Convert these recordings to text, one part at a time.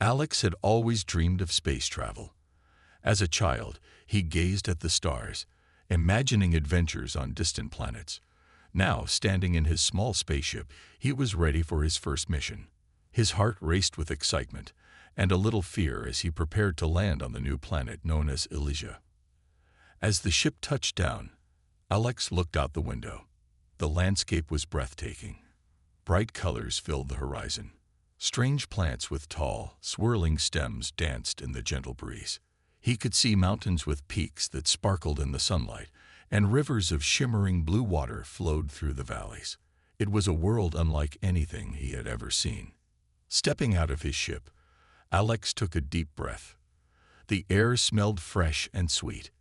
Alex had always dreamed of space travel. As a child, he gazed at the stars, imagining adventures on distant planets. Now, standing in his small spaceship, he was ready for his first mission. His heart raced with excitement and a little fear as he prepared to land on the new planet known as Elia. As the ship touched down, Alex looked out the window. The landscape was breathtaking. Bright colors filled the horizon. Strange plants with tall, swirling stems danced in the gentle breeze. He could see mountains with peaks that sparkled in the sunlight, and rivers of shimmering blue water flowed through the valleys. It was a world unlike anything he had ever seen. Stepping out of his ship, Alex took a deep breath. The air smelled fresh and sweet.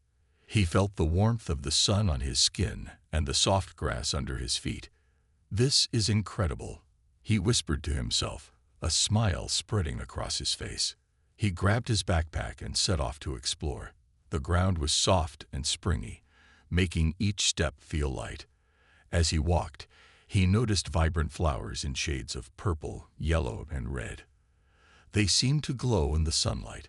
He felt the warmth of the sun on his skin and the soft grass under his feet. "This is incredible," he whispered to himself, a smile spreading across his face. He grabbed his backpack and set off to explore. The ground was soft and springy, making each step feel light. As he walked, he noticed vibrant flowers in shades of purple, yellow, and red. They seemed to glow in the sunlight,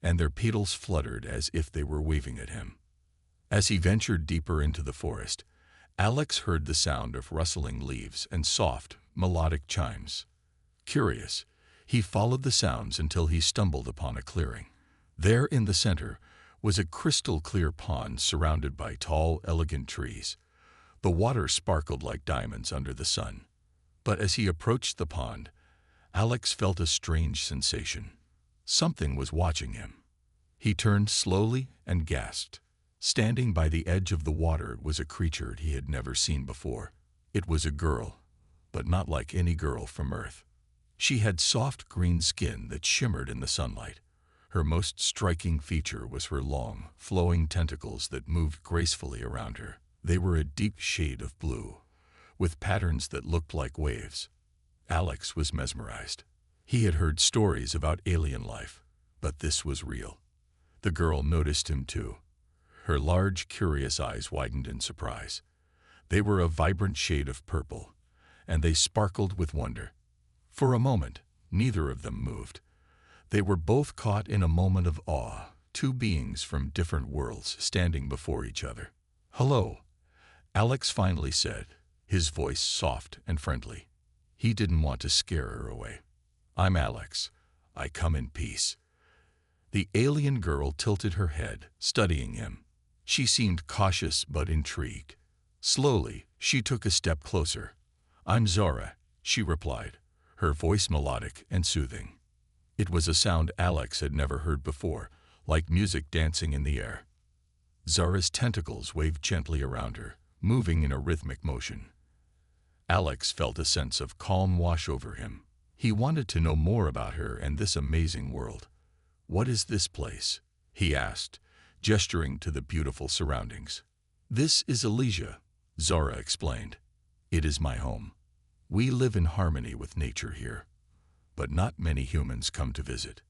and their petals fluttered as if they were waving at him. As he ventured deeper into the forest, Alex heard the sound of rustling leaves and soft, melodic chimes. Curious, he followed the sounds until he stumbled upon a clearing. There in the center was a crystal-clear pond surrounded by tall, elegant trees. The water sparkled like diamonds under the sun. But as he approached the pond, Alex felt a strange sensation. Something was watching him. He turned slowly and gasped. Standing by the edge of the water was a creature he had never seen before. It was a girl, but not like any girl from Earth. She had soft green skin that shimmered in the sunlight. Her most striking feature was her long, flowing tentacles that moved gracefully around her. They were a deep shade of blue, with patterns that looked like waves. Alex was mesmerized. He had heard stories about alien life, but this was real. The girl noticed him too. Her large, curious eyes widened in surprise. They were a vibrant shade of purple, and they sparkled with wonder. For a moment, neither of them moved. They were both caught in a moment of awe, two beings from different worlds standing before each other. "Hello," Alex finally said, his voice soft and friendly. He didn't want to scare her away. "I'm Alex. I come in peace." The alien girl tilted her head, studying him. She seemed cautious but intrigued. Slowly, she took a step closer. "I'm Zora," she replied, her voice melodic and soothing. It was a sound Alex had never heard before, like music dancing in the air. Zora's tentacles waved gently around her, moving in a rhythmic motion. Alex felt a sense of calm wash over him. He wanted to know more about her and this amazing world. "What is this place?" he asked, gesturing to the beautiful surroundings. "This is Elia," Zora explained. "It is my home. We live in harmony with nature here, but not many humans come to visit."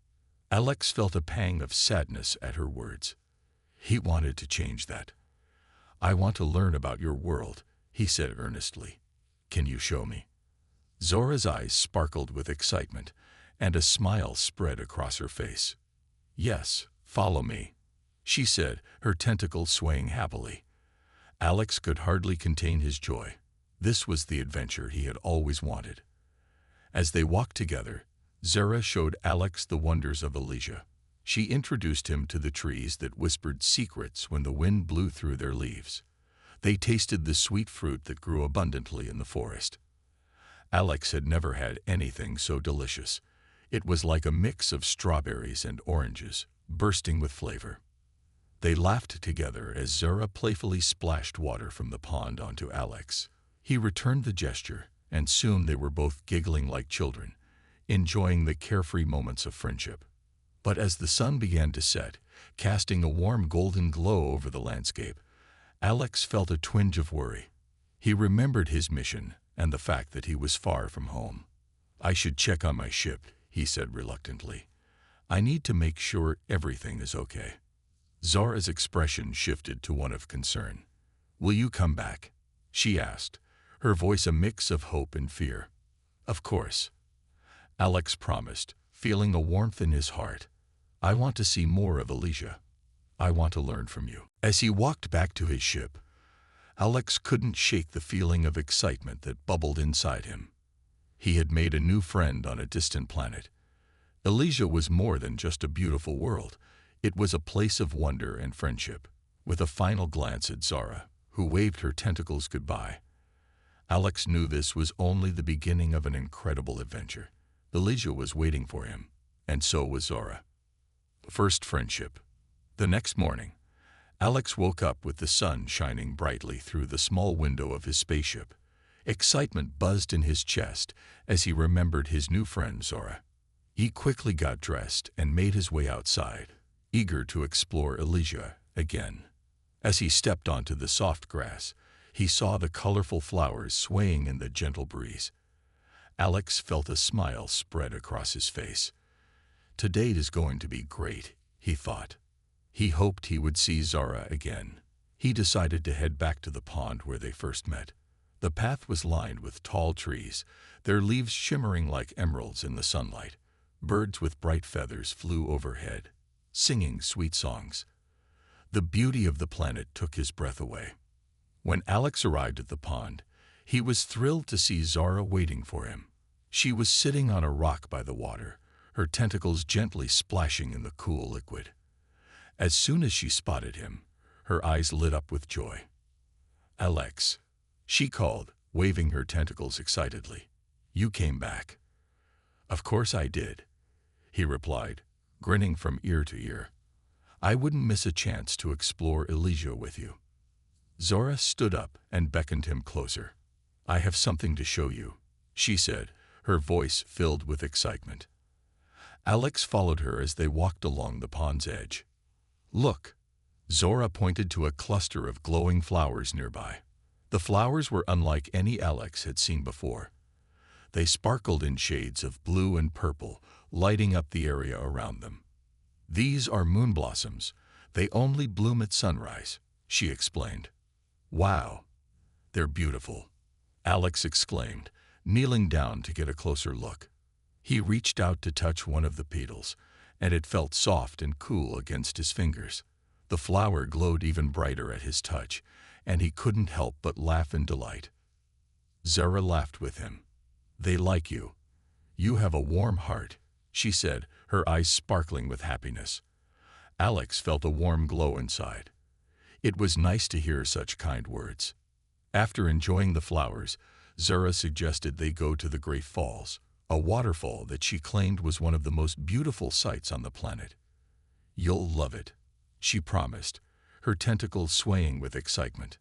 Alex felt a pang of sadness at her words. He wanted to change that. "I want to learn about your world," he said earnestly. "Can you show me?" Zora's eyes sparkled with excitement, and a smile spread across her face. "Yes, follow me," she said, her tentacles swaying happily. Alex could hardly contain his joy. This was the adventure he had always wanted. As they walked together, Zora showed Alex the wonders of Elia. She introduced him to the trees that whispered secrets when the wind blew through their leaves. They tasted the sweet fruit that grew abundantly in the forest. Alex had never had anything so delicious. It was like a mix of strawberries and oranges, bursting with flavor. They laughed together as Zora playfully splashed water from the pond onto Alex. He returned the gesture, and soon they were both giggling like children, enjoying the carefree moments of friendship. But as the sun began to set, casting a warm golden glow over the landscape, Alex felt a twinge of worry. He remembered his mission and the fact that he was far from home. "I should check on my ship," he said reluctantly. "I need to make sure everything is okay." Zora's expression shifted to one of concern. "Will you come back?" she asked, her voice a mix of hope and fear. "Of course," Alex promised, feeling a warmth in his heart. "I want to see more of Elia. I want to learn from you." As he walked back to his ship, Alex couldn't shake the feeling of excitement that bubbled inside him. He had made a new friend on a distant planet. Elia was more than just a beautiful world. It was a place of wonder and friendship. With a final glance at Zara, who waved her tentacles goodbye, Alex knew this was only the beginning of an incredible adventure. Elia was waiting for him, and so was Zara. First friendship. The next morning, Alex woke up with the sun shining brightly through the small window of his spaceship. Excitement buzzed in his chest as he remembered his new friend Zara. He quickly got dressed and made his way outside, eager to explore Elia again. As he stepped onto the soft grass, he saw the colorful flowers swaying in the gentle breeze. Alex felt a smile spread across his face. Today is going to be great, he thought. He hoped he would see Zara again. He decided to head back to the pond where they first met. The path was lined with tall trees, their leaves shimmering like emeralds in the sunlight. Birds with bright feathers flew overhead, singing sweet songs. The beauty of the planet took his breath away. When Alex arrived at the pond, he was thrilled to see Zara waiting for him. She was sitting on a rock by the water, her tentacles gently splashing in the cool liquid. As soon as she spotted him, her eyes lit up with joy. "Alex," she called, waving her tentacles excitedly. "You came back." "Of course I did," he replied, grinning from ear to ear. "I wouldn't miss a chance to explore Elia with you." Zara stood up and beckoned him closer. "I have something to show you," she said, her voice filled with excitement. Alex followed her as they walked along the pond's edge. "Look," Zara pointed to a cluster of glowing flowers nearby. The flowers were unlike any Alex had seen before. They sparkled in shades of blue and purple, lighting up the area around them. "These are moon blossoms. They only bloom at sunrise," she explained. "Wow, they're beautiful," Alex exclaimed, kneeling down to get a closer look. He reached out to touch one of the petals, and it felt soft and cool against his fingers. The flower glowed even brighter at his touch, and he couldn't help but laugh in delight. Zara laughed with him. "They like you. You have a warm heart," she said, her eyes sparkling with happiness. Alex felt a warm glow inside. It was nice to hear such kind words. After enjoying the flowers, Zara suggested they go to the Great Falls, a waterfall that she claimed was one of the most beautiful sights on the planet. "You'll love it," she promised, her tentacles swaying with excitement.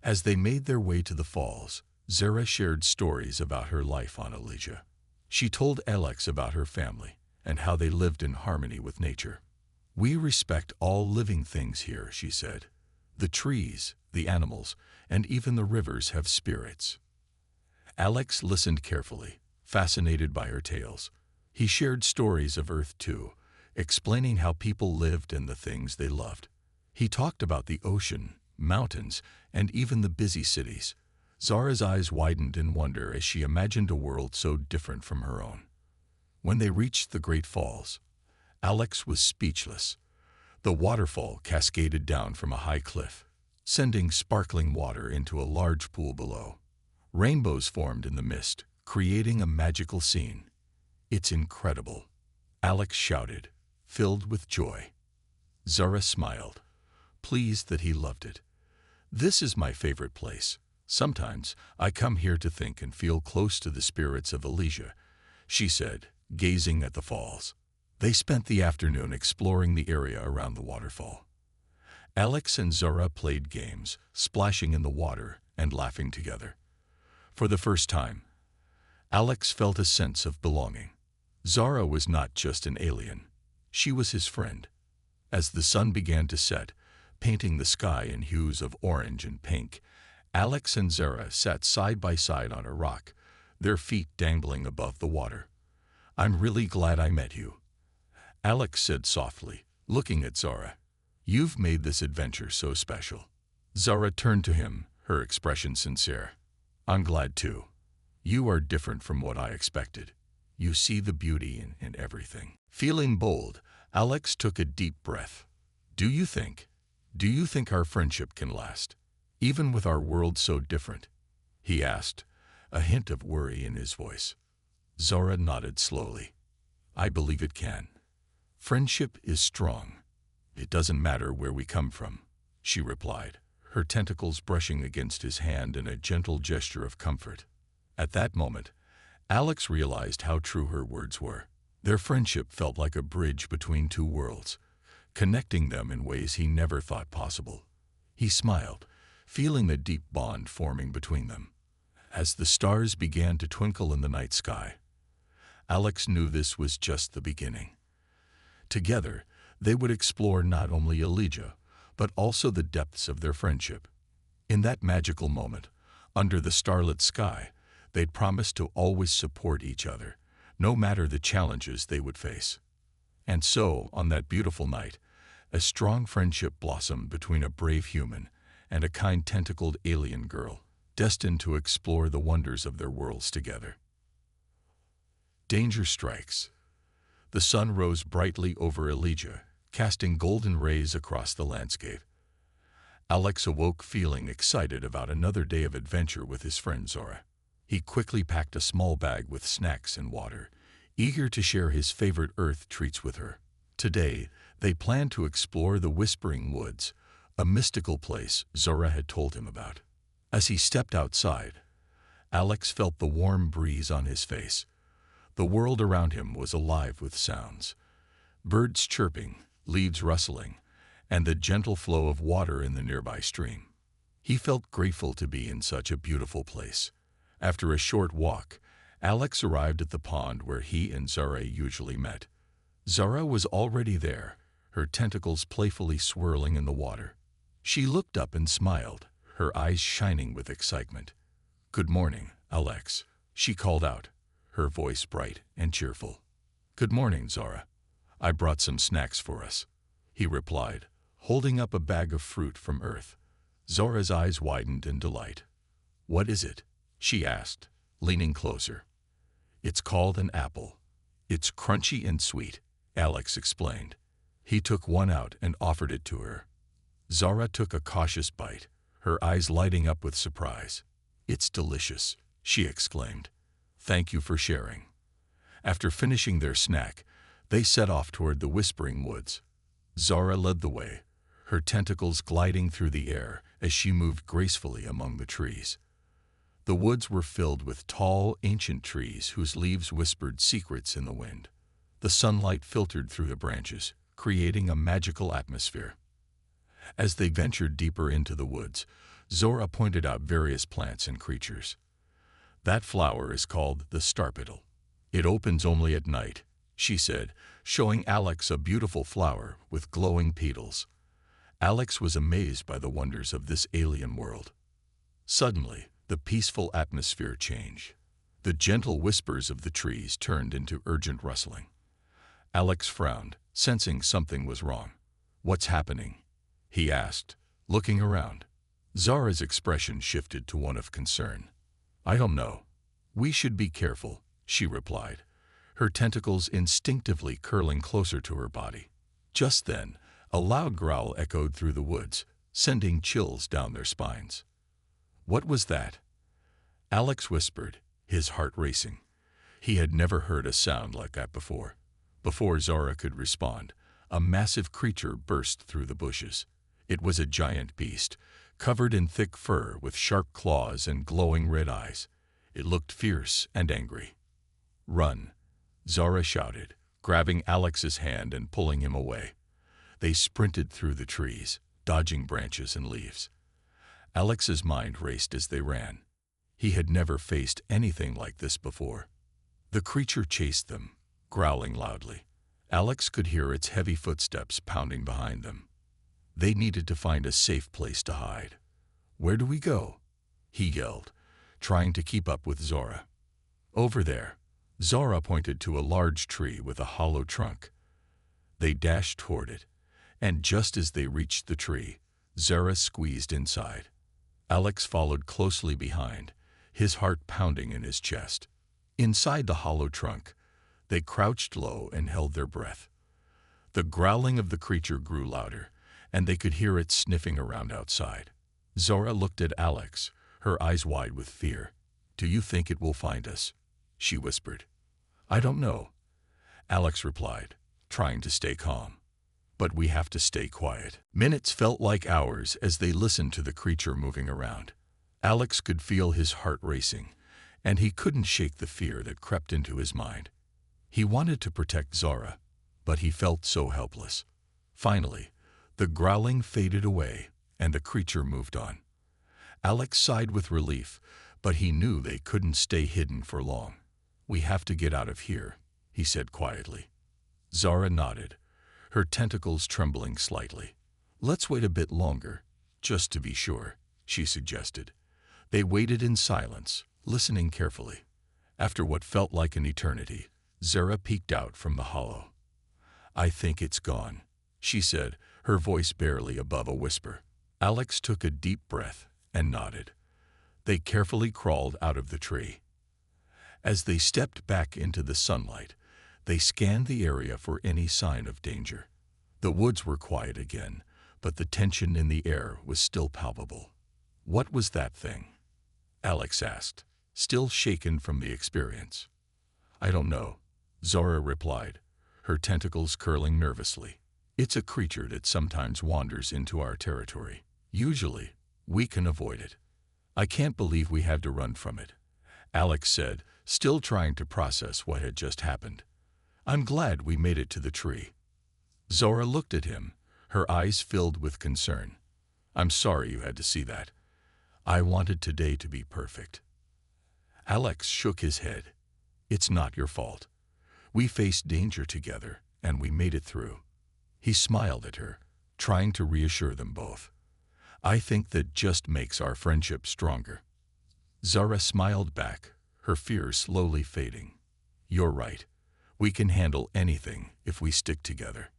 As they made their way to the falls, Zara shared stories about her life on Elia. She told Alex about her family and how they lived in harmony with nature. "We respect all living things here," she said. "The trees, the animals, and even the rivers have spirits." Alex listened carefully, fascinated by her tales. He shared stories of Earth too, explaining how people lived and the things they loved. He talked about the ocean, mountains, and even the busy cities. Zara's eyes widened in wonder as she imagined a world so different from her own. When they reached the Great Falls, Alex was speechless. The waterfall cascaded down from a high cliff, sending sparkling water into a large pool below. Rainbows formed in the mist, creating a magical scene. "It's incredible," Alex shouted, filled with joy. Zara smiled, pleased that he loved it. "This is my favorite place. Sometimes I come here to think and feel close to the spirits of Elia," she said, gazing at the falls. They spent the afternoon exploring the area around the waterfall. Alex and Zara played games, splashing in the water and laughing together. For the first time, Alex felt a sense of belonging. Zara was not just an alien. She was his friend. As the sun began to set, painting the sky in hues of orange and pink, Alex and Zara sat side by side on a rock, their feet dangling above the water. "I'm really glad I met you," Alex said softly, looking at Zara. "You've made this adventure so special." Zara turned to him, her expression sincere. "I'm glad too. You are different from what I expected. You see the beauty in everything. Feeling bold, Alex took a deep breath. Do you think our friendship can last, even with our world so different? He asked, a hint of worry in his voice. Zora nodded slowly. I believe it can. Friendship is strong. It doesn't matter where we come from, she replied, her tentacles brushing against his hand in a gentle gesture of comfort. At that moment, Alex realized how true her words were. Their friendship felt like a bridge between two worlds, connecting them in ways he never thought possible. He smiled, feeling the deep bond forming between them. As the stars began to twinkle in the night sky, Alex knew this was just the beginning. Together, they would explore not only Elia, but also the depths of their friendship. In that magical moment, under the starlit sky, they'd promised to always support each other, no matter the challenges they would face. And so, on that beautiful night, a strong friendship blossomed between a brave human and a kind tentacled alien girl, destined to explore the wonders of their worlds together. Danger strikes. The sun rose brightly over Elia, casting golden rays across the landscape. Alex awoke feeling excited about another day of adventure with his friend Zora. He quickly packed a small bag with snacks and water, eager to share his favorite Earth treats with her. Today, they planned to explore the Whispering Woods, a mystical place Zora had told him about. As he stepped outside, Alex felt the warm breeze on his face. The world around him was alive with sounds. Birds chirping, leaves rustling, and the gentle flow of water in the nearby stream. He felt grateful to be in such a beautiful place. After a short walk, Alex arrived at the pond where he and Zora usually met. Zora was already there, her tentacles playfully swirling in the water. She looked up and smiled, her eyes shining with excitement. Good morning, Alex, she called out, her voice bright and cheerful. Good morning, Zora. I brought some snacks for us, he replied, holding up a bag of fruit from Earth. Zora's eyes widened in delight. What is it? She asked, leaning closer. It's called an apple. It's crunchy and sweet, Alex explained. He took one out and offered it to her. Zora took a cautious bite, her eyes lighting up with surprise. It's delicious, she exclaimed. Thank you for sharing. After finishing their snack, they set off toward the Whispering Woods. Zora led the way, her tentacles gliding through the air as she moved gracefully among the trees. The woods were filled with tall, ancient trees whose leaves whispered secrets in the wind. The sunlight filtered through the branches, creating a magical atmosphere. As they ventured deeper into the woods, Zora pointed out various plants and creatures. That flower is called the star petal. It opens only at night, she said, showing Alex a beautiful flower with glowing petals. Alex was amazed by the wonders of this alien world. Suddenly, the peaceful atmosphere changed. The gentle whispers of the trees turned into urgent rustling. Alex frowned, sensing something was wrong. What's happening? He asked, looking around. Zora's expression shifted to one of concern. I don't know. We should be careful, she replied, her tentacles instinctively curling closer to her body. Just then, a loud growl echoed through the woods, sending chills down their spines. What was that? Alex whispered, his heart racing. He had never heard a sound like that before. Before Zora could respond, a massive creature burst through the bushes. It was a giant beast, covered in thick fur with sharp claws and glowing red eyes. It looked fierce and angry. Run, Zora shouted, grabbing Alex's hand and pulling him away. They sprinted through the trees, dodging branches and leaves. Alex's mind raced as they ran. He had never faced anything like this before. The creature chased them, growling loudly. Alex could hear its heavy footsteps pounding behind them. They needed to find a safe place to hide. Where do we go? He yelled, trying to keep up with Zora. Over there. Zora pointed to a large tree with a hollow trunk. They dashed toward it, and just as they reached the tree, Zora squeezed inside. Alex followed closely behind, his heart pounding in his chest. Inside the hollow trunk, They crouched low and held their breath. The growling of the creature grew louder, and they could hear it sniffing around outside. Zora looked at Alex, her eyes wide with fear. "Do you think it will find us?" she whispered. "I don't know," Alex replied, trying to stay calm. "But we have to stay quiet." Minutes felt like hours as they listened to the creature moving around. Alex could feel his heart racing, and he couldn't shake the fear that crept into his mind. He wanted to protect Zora, but he felt so helpless. Finally, the growling faded away, and the creature moved on. Alex sighed with relief, but he knew they couldn't stay hidden for long. "We have to get out of here," he said quietly. Zora nodded, her tentacles trembling slightly. "Let's wait a bit longer, just to be sure," she suggested. They waited in silence, listening carefully. After what felt like an eternity, Zora peeked out from the hollow. "I think it's gone," she said, her voice barely above a whisper. Alex took a deep breath and nodded. They carefully crawled out of the tree. As they stepped back into the sunlight, they scanned the area for any sign of danger. The woods were quiet again, but the tension in the air was still palpable. "What was that thing?" Alex asked, still shaken from the experience. "I don't know," Zora replied, her tentacles curling nervously. "It's a creature that sometimes wanders into our territory. Usually, we can avoid it." "I can't believe we had to run from it," Alex said, still trying to process what had just happened. "I'm glad we made it to the tree." Zora looked at him, her eyes filled with concern. "I'm sorry you had to see that. I wanted today to be perfect." Alex shook his head. "It's not your fault. We faced danger together, and we made it through." He smiled at her, trying to reassure them both. "I think that just makes our friendship stronger." Zara smiled back, her fear slowly fading. "You're right. We can handle anything if we stick together."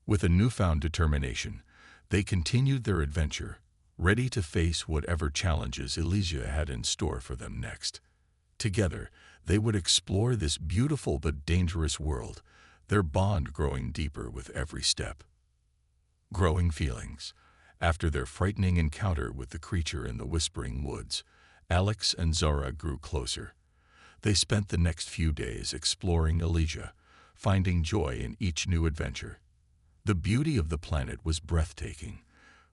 With a newfound determination, they continued their adventure, ready to face whatever challenges Elia had in store for them next. Together, they would explore this beautiful but dangerous world, their bond growing deeper with every step. Growing feelings. After their frightening encounter with the creature in the Whispering Woods, Alex and Zora grew closer. They spent the next few days exploring Elia, finding joy in each new adventure. The beauty of the planet was breathtaking,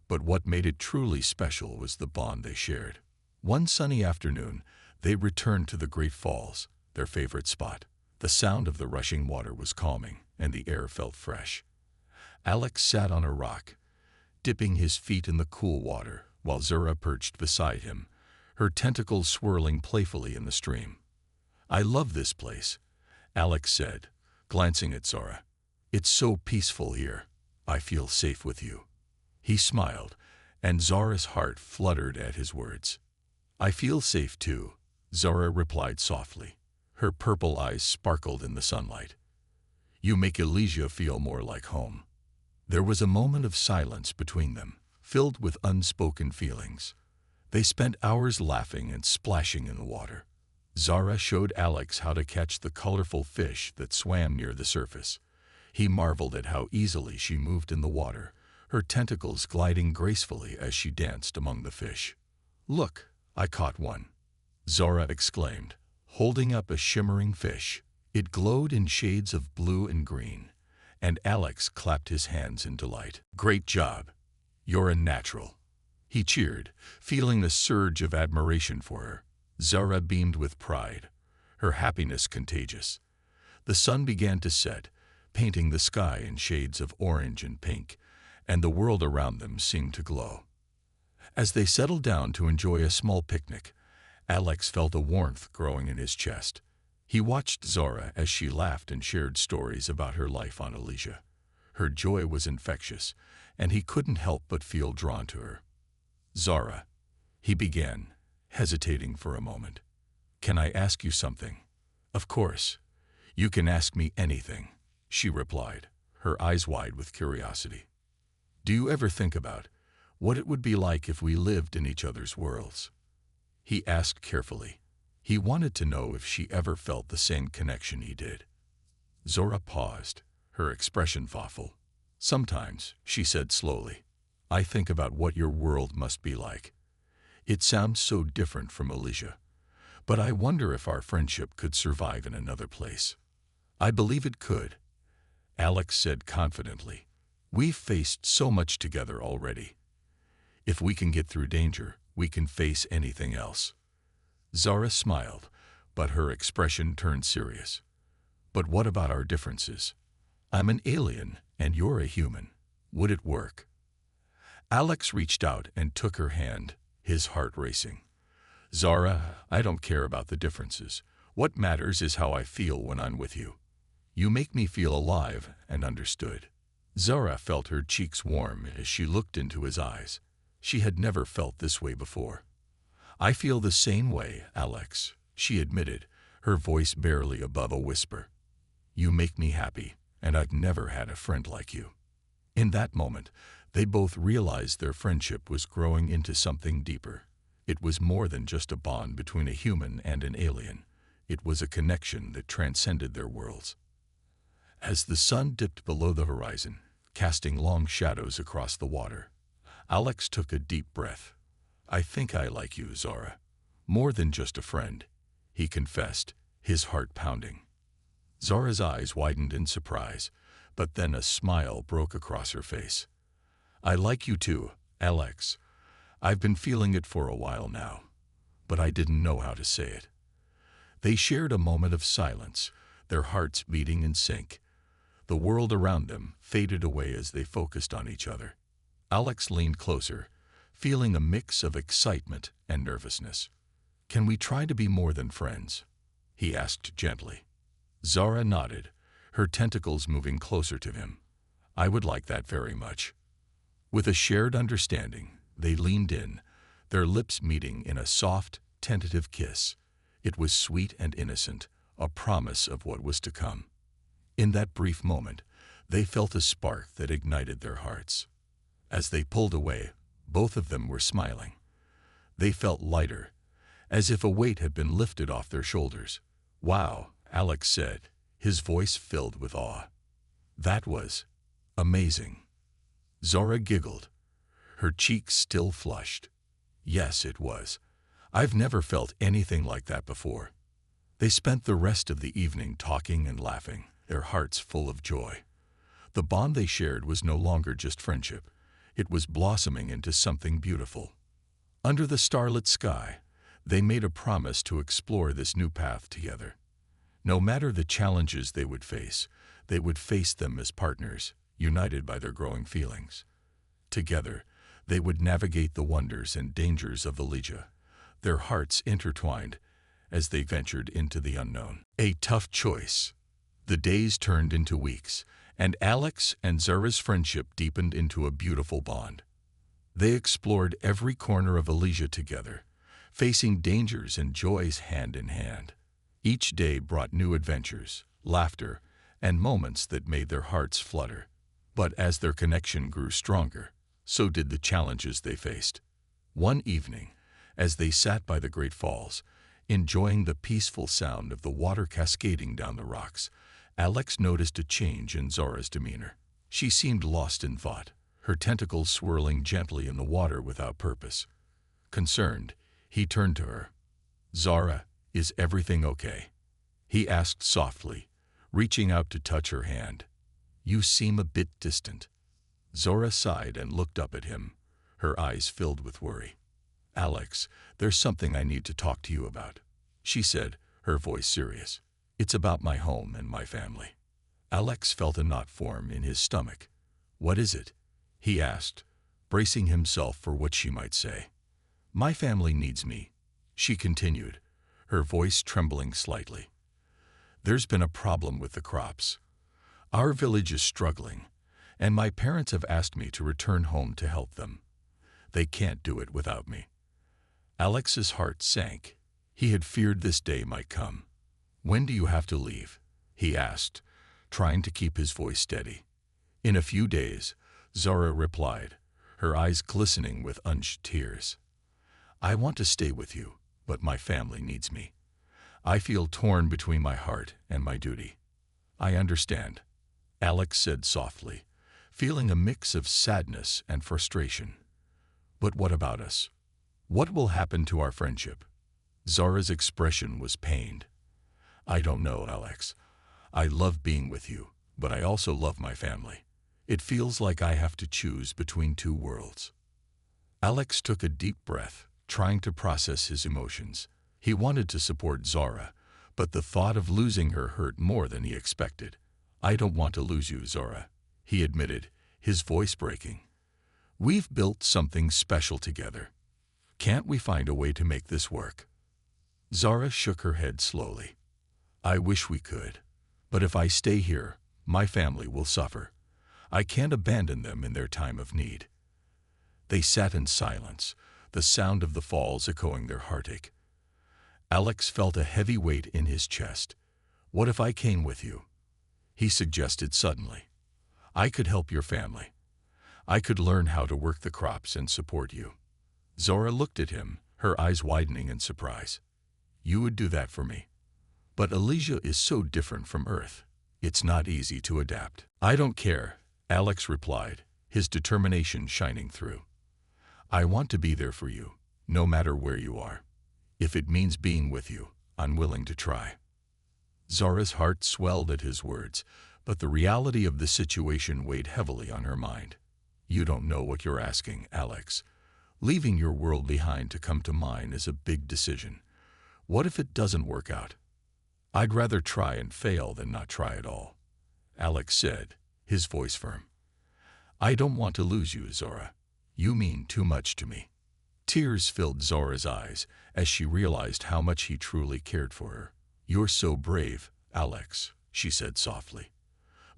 but what made it truly special was the bond they shared. One sunny afternoon, they returned to the Great Falls, their favorite spot. The sound of the rushing water was calming, and the air felt fresh. Alex sat on a rock, dipping his feet in the cool water, while Zora perched beside him, her tentacles swirling playfully in the stream. "I love this place," Alex said, glancing at Zora. "It's so peaceful here. I feel safe with you." He smiled, and Zora's heart fluttered at his words. "I feel safe too," Zora replied softly. Her purple eyes sparkled in the sunlight. "You make Elia feel more like home." There was a moment of silence between them, filled with unspoken feelings. They spent hours laughing and splashing in the water. Zara showed Alex how to catch the colorful fish that swam near the surface. He marveled at how easily she moved in the water, her tentacles gliding gracefully as she danced among the fish. "Look, I caught one," Zora exclaimed, holding up a shimmering fish. It glowed in shades of blue and green, and Alex clapped his hands in delight. "Great job. You're a natural," he cheered, feeling a surge of admiration for her. Zara beamed with pride, her happiness contagious. The sun began to set, painting the sky in shades of orange and pink, and the world around them seemed to glow. As they settled down to enjoy a small picnic, Alex felt a warmth growing in his chest. He watched Zora as she laughed and shared stories about her life on Elia. Her joy was infectious, and he couldn't help but feel drawn to her. "Zora," he began, hesitating for a moment. "Can I ask you something?" "Of course. You can ask me anything," she replied, her eyes wide with curiosity. "Do you ever think about what it would be like if we lived in each other's worlds?" He asked carefully. He wanted to know if she ever felt the same connection he did. Zora paused, her expression thoughtful. Sometimes, she said slowly, I think about what your world must be like. It sounds so different from Elysia, but I wonder if our friendship could survive in another place. I believe it could, Alex said confidently. We've faced so much together already. If we can get through danger, we can face anything else. Zara smiled, but her expression turned serious. But what about our differences? I'm an alien, and you're a human. Would it work? Alex reached out and took her hand, his heart racing. Zara, I don't care about the differences. What matters is how I feel when I'm with you. You make me feel alive and understood. Zara felt her cheeks warm as she looked into his eyes. She had never felt this way before. I feel the same way, Alex, she admitted, her voice barely above a whisper. You make me happy, and I've never had a friend like you. In that moment, they both realized their friendship was growing into something deeper. It was more than just a bond between a human and an alien. It was a connection that transcended their worlds. As the sun dipped below the horizon, casting long shadows across the water, Alex took a deep breath. I think I like you, Zara. More than just a friend, he confessed, his heart pounding. Zara's eyes widened in surprise, but then a smile broke across her face. I like you too, Alex. I've been feeling it for a while now, but I didn't know how to say it. They shared a moment of silence, their hearts beating in sync. The world around them faded away as they focused on each other. Alex leaned closer, feeling a mix of excitement and nervousness. Can we try to be more than friends? He asked gently. Zara nodded, her tentacles moving closer to him. I would like that very much. With a shared understanding, they leaned in, their lips meeting in a soft, tentative kiss. It was sweet and innocent, a promise of what was to come. In that brief moment, they felt a spark that ignited their hearts. As they pulled away, both of them were smiling. They felt lighter, as if a weight had been lifted off their shoulders. Wow, Alex said, his voice filled with awe. That was amazing. Zara giggled, her cheeks still flushed. Yes, it was. I've never felt anything like that before. They spent the rest of the evening talking and laughing, their hearts full of joy. The bond they shared was no longer just friendship. It was blossoming into something beautiful. Under the starlit sky, they made a promise to explore this new path together. No matter the challenges they would face them as partners, united by their growing feelings. Together, they would navigate the wonders and dangers of Elysia, their hearts intertwined as they ventured into the unknown. A tough choice. The days turned into weeks, and Alex and Zara's friendship deepened into a beautiful bond. They explored every corner of Elysia together, facing dangers and joys hand in hand. Each day brought new adventures, laughter, and moments that made their hearts flutter. But as their connection grew stronger, so did the challenges they faced. One evening, as they sat by the Great Falls, enjoying the peaceful sound of the water cascading down the rocks, Alex noticed a change in Zara's demeanor. She seemed lost in thought, her tentacles swirling gently in the water without purpose. Concerned, he turned to her. Zara, is everything okay? He asked softly, reaching out to touch her hand. You seem a bit distant. Zara sighed and looked up at him, her eyes filled with worry. Alex, there's something I need to talk to you about, she said, her voice serious. It's about my home and my family. Alex felt a knot form in his stomach. What is it? He asked, bracing himself for what she might say. My family needs me, she continued, her voice trembling slightly. There's been a problem with the crops. Our village is struggling, and my parents have asked me to return home to help them. They can't do it without me. Alex's heart sank. He had feared this day might come. When do you have to leave? He asked, trying to keep his voice steady. In a few days, Zara replied, her eyes glistening with unshed tears. I want to stay with you, but my family needs me. I feel torn between my heart and my duty. I understand, Alex said softly, feeling a mix of sadness and frustration. But what about us? What will happen to our friendship? Zara's expression was pained. I don't know, Alex. I love being with you, but I also love my family. It feels like I have to choose between two worlds. Alex took a deep breath, trying to process his emotions. He wanted to support Zara, but the thought of losing her hurt more than he expected. I don't want to lose you, Zara, he admitted, his voice breaking. We've built something special together. Can't we find a way to make this work? Zara shook her head slowly. I wish we could, but if I stay here, my family will suffer. I can't abandon them in their time of need. They sat in silence, the sound of the falls echoing their heartache. Alex felt a heavy weight in his chest. What if I came with you? He suggested suddenly. I could help your family. I could learn how to work the crops and support you. Zara looked at him, her eyes widening in surprise. You would do that for me? But Elia is so different from Earth. It's not easy to adapt. I don't care, Alex replied, his determination shining through. I want to be there for you, no matter where you are. If it means being with you, I'm willing to try. Zara's heart swelled at his words, but the reality of the situation weighed heavily on her mind. You don't know what you're asking, Alex. Leaving your world behind to come to mine is a big decision. What if it doesn't work out? I'd rather try and fail than not try at all, Alex said, his voice firm. I don't want to lose you, Zara. You mean too much to me. Tears filled Zara's eyes as she realized how much he truly cared for her. You're so brave, Alex, she said softly.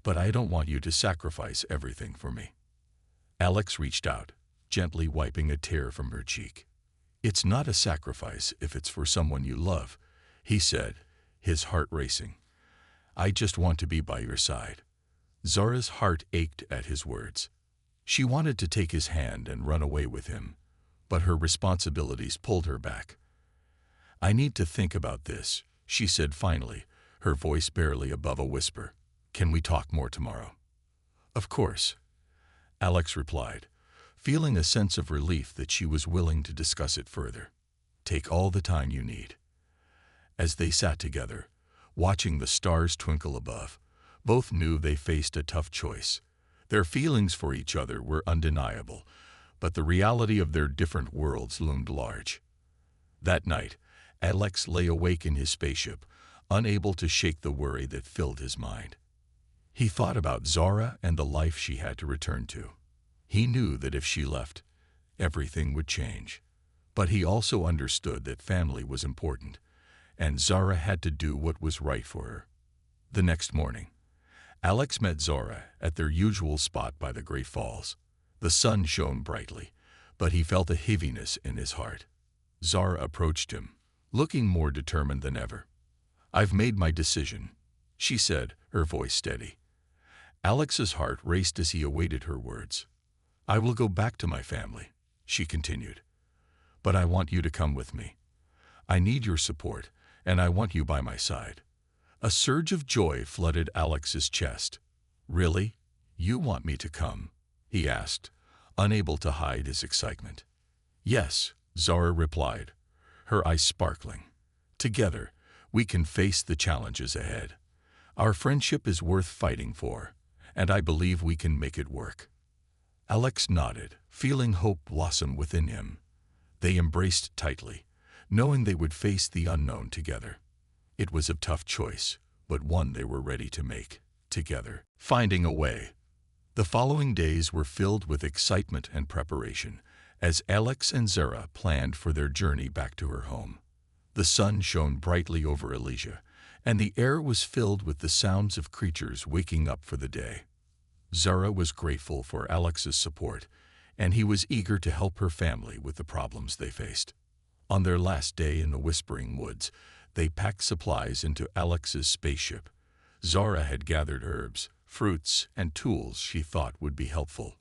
But I don't want you to sacrifice everything for me. Alex reached out, gently wiping a tear from her cheek. It's not a sacrifice if it's for someone you love, he said, his heart racing. I just want to be by your side. Zara's heart ached at his words. She wanted to take his hand and run away with him, but her responsibilities pulled her back. I need to think about this, she said finally, her voice barely above a whisper. Can we talk more tomorrow? Of course, Alex replied, feeling a sense of relief that she was willing to discuss it further. Take all the time you need. As they sat together, watching the stars twinkle above, both knew they faced a tough choice. Their feelings for each other were undeniable, but the reality of their different worlds loomed large. That night, Alex lay awake in his spaceship, unable to shake the worry that filled his mind. He thought about Zara and the life she had to return to. He knew that if she left, everything would change. But he also understood that family was important, and Zara had to do what was right for her. The next morning, Alex met Zara at their usual spot by the Great Falls. The sun shone brightly, but he felt a heaviness in his heart. Zara approached him, looking more determined than ever. I've made my decision, she said, her voice steady. Alex's heart raced as he awaited her words. I will go back to my family, she continued. But I want you to come with me. I need your support, and I want you by my side. A surge of joy flooded Alex's chest. Really? You want me to come? He asked, unable to hide his excitement. Yes, Zara replied, her eyes sparkling. Together, we can face the challenges ahead. Our friendship is worth fighting for, and I believe we can make it work. Alex nodded, feeling hope blossom within him. They embraced tightly, knowing they would face the unknown together. It was a tough choice, but one they were ready to make, together, finding a way. The following days were filled with excitement and preparation, as Alex and Zara planned for their journey back to her home. The sun shone brightly over Elia, and the air was filled with the sounds of creatures waking up for the day. Zara was grateful for Alex's support, and he was eager to help her family with the problems they faced. On their last day in the Whispering Woods, they packed supplies into Alex's spaceship. Zara had gathered herbs, fruits, and tools she thought would be helpful.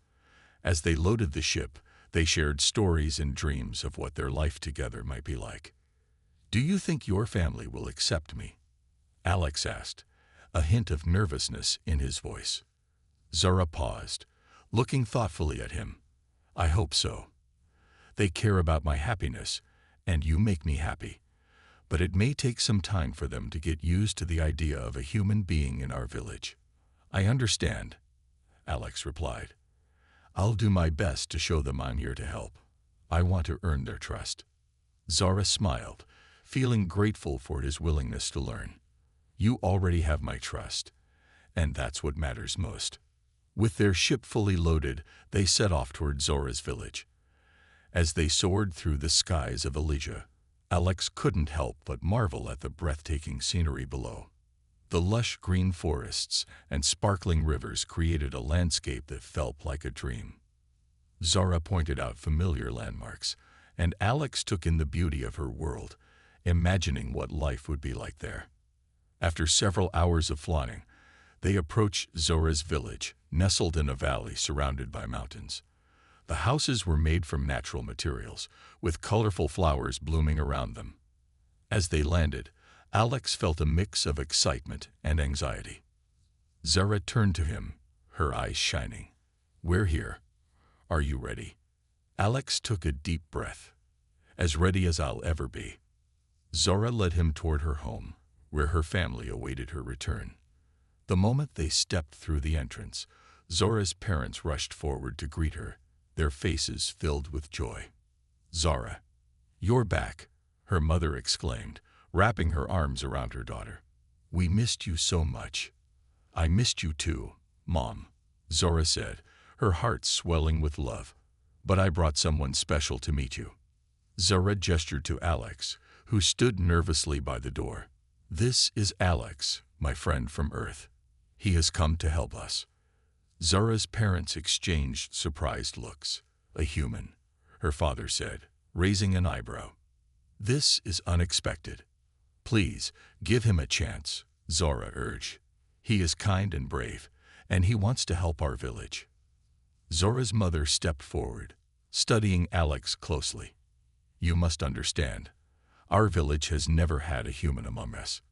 As they loaded the ship, they shared stories and dreams of what their life together might be like. Do you think your family will accept me? Alex asked, a hint of nervousness in his voice. Zara paused, looking thoughtfully at him. I hope so. They care about my happiness, and you make me happy. But it may take some time for them to get used to the idea of a human being in our village. I understand, Alex replied. I'll do my best to show them I'm here to help. I want to earn their trust. Zara smiled, feeling grateful for his willingness to learn. You already have my trust, and that's what matters most. With their ship fully loaded, they set off toward Zora's village. As they soared through the skies of Elia, Alex couldn't help but marvel at the breathtaking scenery below. The lush green forests and sparkling rivers created a landscape that felt like a dream. Zara pointed out familiar landmarks, and Alex took in the beauty of her world, imagining what life would be like there. After several hours of flying, they approached Zora's village, nestled in a valley surrounded by mountains. The houses were made from natural materials, with colorful flowers blooming around them. As they landed, Alex felt a mix of excitement and anxiety. Zara turned to him, her eyes shining. We're here. Are you ready? Alex took a deep breath. As ready as I'll ever be. Zara led him toward her home, where her family awaited her return. The moment they stepped through the entrance, Zora's parents rushed forward to greet her, their faces filled with joy. Zara, you're back, her mother exclaimed, wrapping her arms around her daughter. We missed you so much. I missed you too, Mom, Zora said, her heart swelling with love. But I brought someone special to meet you. Zara gestured to Alex, who stood nervously by the door. This is Alex, my friend from Earth. He has come to help us. Zara's parents exchanged surprised looks. A human, her father said, raising an eyebrow. This is unexpected. Please, give him a chance, Zara urged. He is kind and brave, and he wants to help our village. Zora's mother stepped forward, studying Alex closely. You must understand, our village has never had a human among us.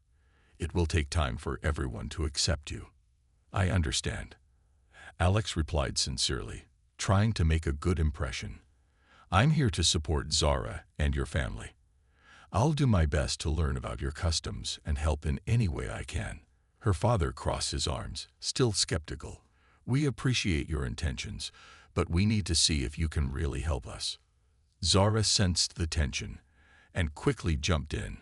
It will take time for everyone to accept you. I understand. Alex replied sincerely, trying to make a good impression. I'm here to support Zara and your family. I'll do my best to learn about your customs and help in any way I can. Her father crossed his arms, still skeptical. We appreciate your intentions, but we need to see if you can really help us. Zara sensed the tension and quickly jumped in.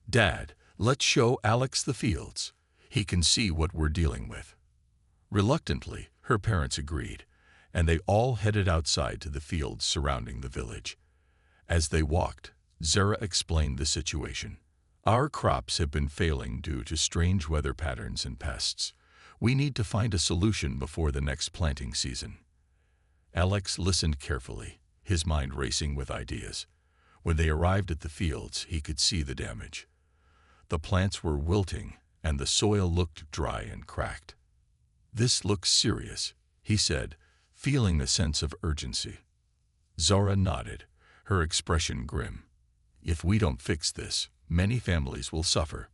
Dad, let's show Alex the fields. He can see what we're dealing with. Reluctantly, her parents agreed, and they all headed outside to the fields surrounding the village. As they walked, Zara explained the situation. Our crops have been failing due to strange weather patterns and pests. We need to find a solution before the next planting season. Alex listened carefully, his mind racing with ideas. When they arrived at the fields, he could see the damage. The plants were wilting, and the soil looked dry and cracked. This looks serious, he said, feeling a sense of urgency. Zara nodded, her expression grim. If we don't fix this, many families will suffer.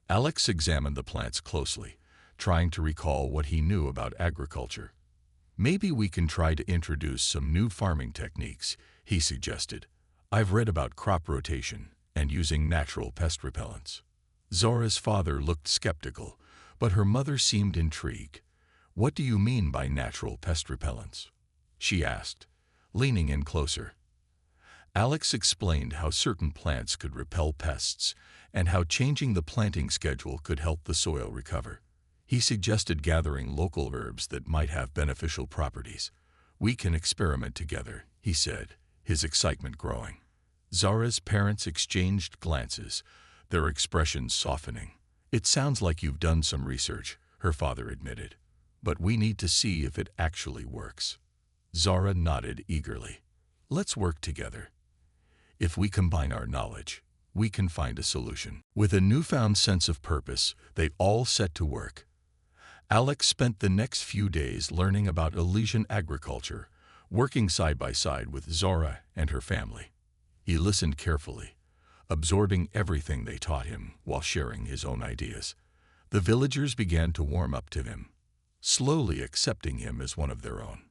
Alex examined the plants closely, trying to recall what he knew about agriculture. Maybe we can try to introduce some new farming techniques, he suggested. I've read about crop rotation and using natural pest repellents. Zora's father looked skeptical, but her mother seemed intrigued. What do you mean by natural pest repellents? She asked, leaning in closer. Alex explained how certain plants could repel pests and how changing the planting schedule could help the soil recover. He suggested gathering local herbs that might have beneficial properties. We can experiment together, he said, his excitement growing. Zara's parents exchanged glances, their expressions softening. It sounds like you've done some research, her father admitted. But we need to see if it actually works. Zara nodded eagerly. Let's work together. If we combine our knowledge, we can find a solution. With a newfound sense of purpose, they all set to work. Alex spent the next few days learning about Elysian agriculture, working side by side with Zora and her family. He listened carefully, absorbing everything they taught him while sharing his own ideas. The villagers began to warm up to him, slowly accepting him as one of their own.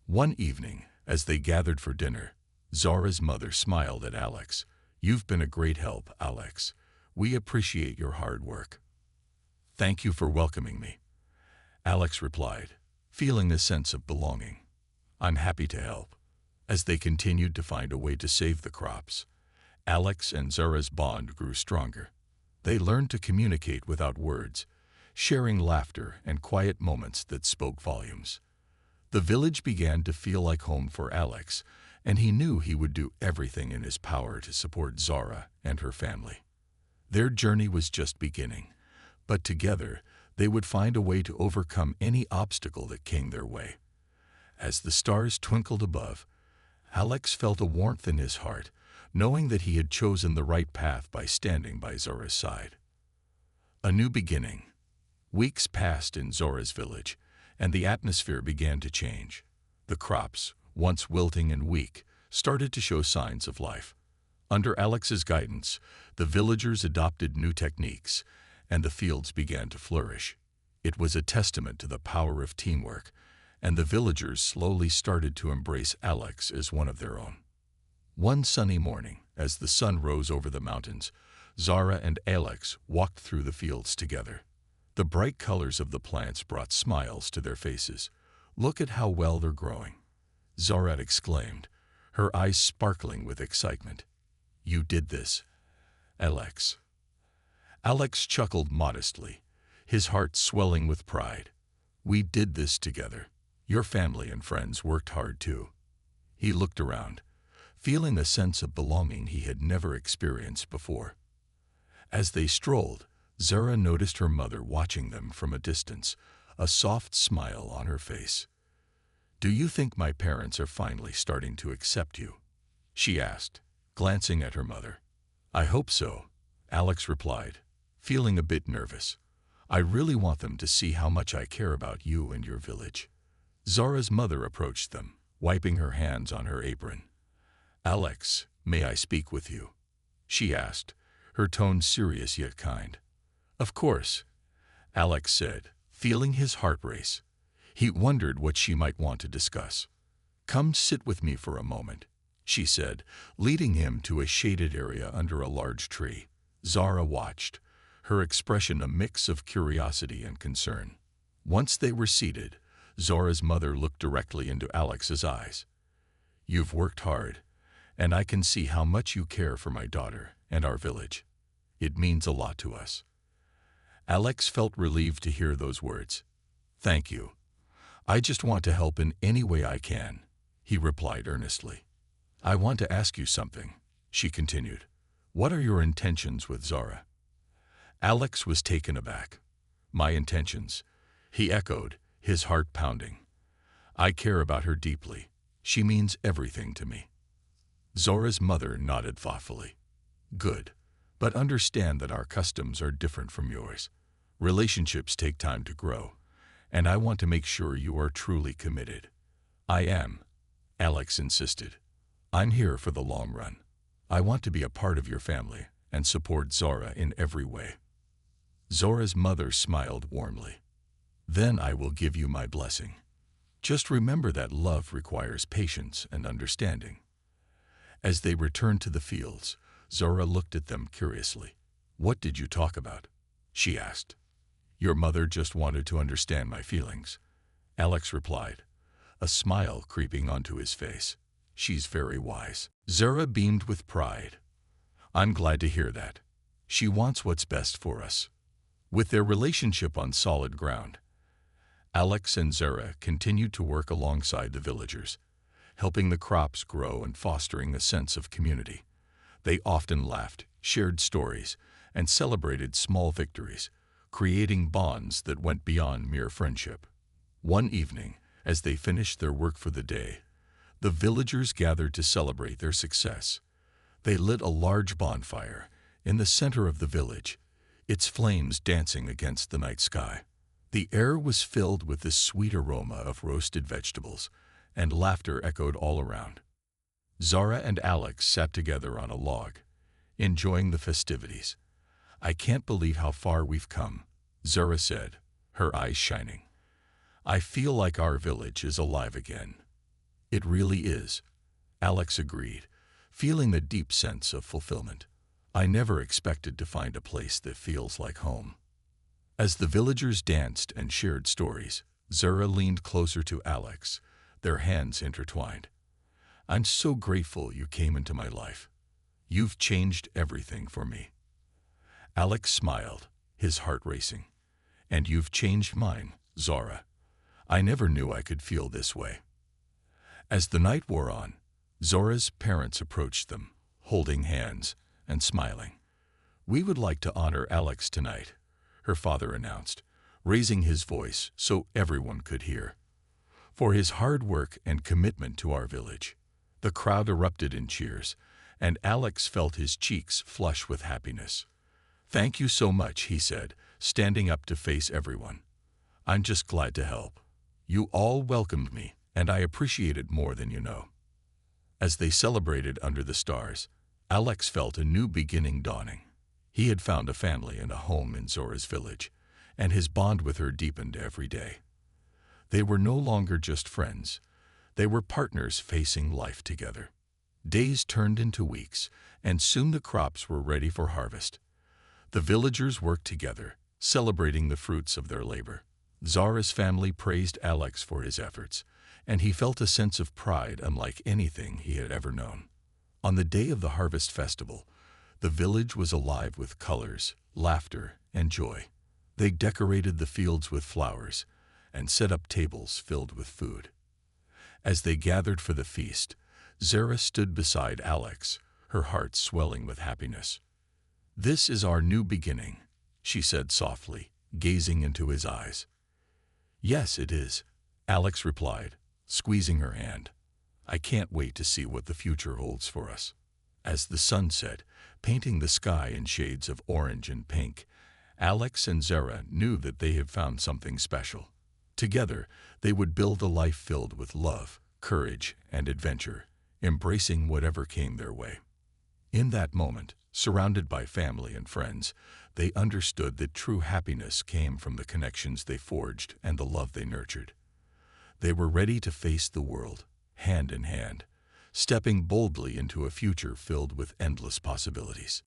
One evening, as they gathered for dinner, Zora's mother smiled at Alex. "You've been a great help, Alex. We appreciate your hard work." "Thank you for welcoming me," Alex replied, feeling a sense of belonging. "I'm happy to help." As they continued to find a way to save the crops, Alex and Zora's bond grew stronger. They learned to communicate without words, sharing laughter and quiet moments that spoke volumes. The village began to feel like home for Alex, and he knew he would do everything in his power to support Zora and her family. Their journey was just beginning, but together they would find a way to overcome any obstacle that came their way. As the stars twinkled above, Alex felt a warmth in his heart, knowing that he had chosen the right path by standing by Zora's side. A new beginning. Weeks passed in Zora's village, and the atmosphere began to change. The crops, once wilting and weak, started to show signs of life. Under Alex's guidance, the villagers adopted new techniques, and the fields began to flourish. It was a testament to the power of teamwork, and the villagers slowly started to embrace Alex as one of their own. One sunny morning, as the sun rose over the mountains, Zora and Alex walked through the fields together. The bright colors of the plants brought smiles to their faces. "Look at how well they're growing," Zora exclaimed, her eyes sparkling with excitement. "You did this, Alex." Alex chuckled modestly, his heart swelling with pride. "We did this together. Your family and friends worked hard too." He looked around, feeling a sense of belonging he had never experienced before. As they strolled, Zora noticed her mother watching them from a distance, a soft smile on her face. "Do you think my parents are finally starting to accept you?" she asked, glancing at her mother. "I hope so," Alex replied, feeling a bit nervous. "I really want them to see how much I care about you and your village." Zora's mother approached them, wiping her hands on her apron. "Alex, may I speak with you?" she asked, her tone serious yet kind. "Of course," Alex said, feeling his heart race. He wondered what she might want to discuss. "Come sit with me for a moment," she said, leading him to a shaded area under a large tree. Zora watched, her expression a mix of curiosity and concern. Once they were seated, Zora's mother looked directly into Alex's eyes. "You've worked hard, and I can see how much you care for my daughter and our village. It means a lot to us." Alex felt relieved to hear those words. "Thank you. I just want to help in any way I can," he replied earnestly. "I want to ask you something," she continued. "What are your intentions with Zora?" Alex was taken aback. "My intentions," he echoed, his heart pounding. "I care about her deeply. She means everything to me." Zora's mother nodded thoughtfully. "Good, but understand that our customs are different from yours. Relationships take time to grow, and I want to make sure you are truly committed." "I am," Alex insisted. "I'm here for the long run. I want to be a part of your family and support Zora in every way." Zora's mother smiled warmly. "Then I will give you my blessing. Just remember that love requires patience and understanding." As they returned to the fields, Zora looked at them curiously. "What did you talk about?" she asked. "Your mother just wanted to understand my feelings," Alex replied, a smile creeping onto his face. "She's very wise." Zora beamed with pride. "I'm glad to hear that. She wants what's best for us." With their relationship on solid ground, Alex and Zora continued to work alongside the villagers, helping the crops grow and fostering a sense of community. They often laughed, shared stories, and celebrated small victories, creating bonds that went beyond mere friendship. One evening, as they finished their work for the day, the villagers gathered to celebrate their success. They lit a large bonfire in the center of the village, its flames dancing against the night sky. The air was filled with the sweet aroma of roasted vegetables, and laughter echoed all around. Zora and Alex sat together on a log, enjoying the festivities. "I can't believe how far we've come," Zura said, her eyes shining. "I feel like our village is alive again." "It really is," Alex agreed, feeling a deep sense of fulfillment. "I never expected to find a place that feels like home." As the villagers danced and shared stories, Zura leaned closer to Alex, their hands intertwined. "I'm so grateful you came into my life. You've changed everything for me." Alex smiled, his heart racing. "And you've changed mine, Zora. I never knew I could feel this way." As the night wore on, Zora's parents approached them, holding hands and smiling. "We would like to honor Alex tonight," her father announced, raising his voice so everyone could hear. "For his hard work and commitment to our village." The crowd erupted in cheers, and Alex felt his cheeks flush with happiness. "Thank you so much," he said, standing up to face everyone. "I'm just glad to help. You all welcomed me, and I appreciate it more than you know." As they celebrated under the stars, Alex felt a new beginning dawning. He had found a family and a home in Zora's village, and his bond with her deepened every day. They were no longer just friends. They were partners facing life together. Days turned into weeks, and soon the crops were ready for harvest. The villagers worked together, celebrating the fruits of their labor. Zora's family praised Alex for his efforts, and he felt a sense of pride unlike anything he had ever known. On the day of the harvest festival, the village was alive with colors, laughter, and joy. They decorated the fields with flowers and set up tables filled with food. As they gathered for the feast, Zara stood beside Alex, her heart swelling with happiness. "This is our new beginning," she said softly, gazing into his eyes. "Yes, it is," Alex replied, squeezing her hand. "I can't wait to see what the future holds for us." As the sun set, painting the sky in shades of orange and pink, Alex and Zara knew that they had found something special. Together, they would build a life filled with love, courage, and adventure, embracing whatever came their way. In that moment, surrounded by family and friends, they understood that true happiness came from the connections they forged and the love they nurtured. They were ready to face the world, hand in hand, stepping boldly into a future filled with endless possibilities.